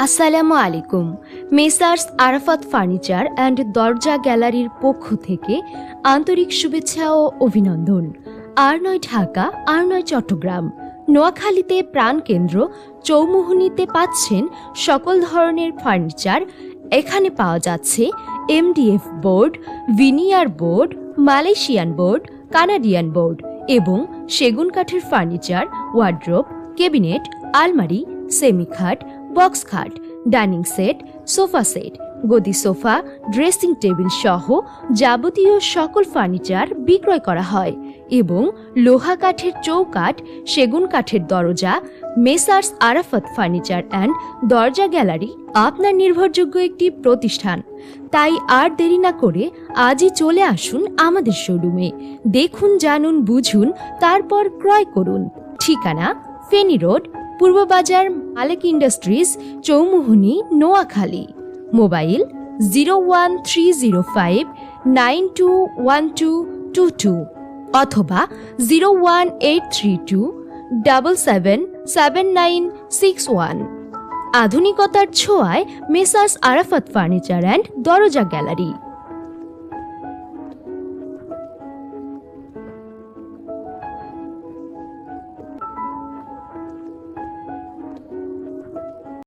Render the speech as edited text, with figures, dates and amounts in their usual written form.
আসসালামু আলাইকুম। Messrs Arafat furniture and দরজা গ্যালারির পক্ষ থেকে আন্তরিক শুভেচ্ছা ও অভিনন্দন। আর9 ঢাকা, আর9 চট্টগ্রাম, নোয়াখালীতে প্রাণকেন্দ্র চৌমুহনীতে পাচ্ছেন সকল ধরনের ফার্নিচার। এখানে পাওয়া যাচ্ছে MDF board, veneer board, Malaysian board, Canadian board এবং সেগুন কাঠের ফার্নিচার, ওয়ার্ড্রোব, ক্যাবিনেট, আলমারি, সেমি খাট, বক্স খাট, ডাইনিং সেট, সোফা সেট, গদি সোফা, ড্রেসিং টেবিল সহ যাবতীয় সকল ফার্নিচার বিক্রয় করা হয় এবং লোহা কাঠের চৌকাঠ, সেগুন কাঠের দরজা। মেসার্স আরাফাত ফার্নিচার অ্যান্ড দরজা গ্যালারি আপনার নির্ভরযোগ্য একটি প্রতিষ্ঠান। তাই আর দেরি না করে আজই চলে আসুন আমাদের শোরুমে। দেখুন, জানুন, বুঝুন, তারপর ক্রয় করুন। ঠিকানা: ফেনী রোড, পূর্ব বাজার, মালিক ইন্ডাস্ট্রিজ, চৌমুহনী, নোয়াখালী। মোবাইল 01305921222 অথবা 01832777961। আধুনিকতার ছোঁয়ায় মেসার্স আরাফাত ফার্নিচার অ্যান্ড দরজা গ্যালারি।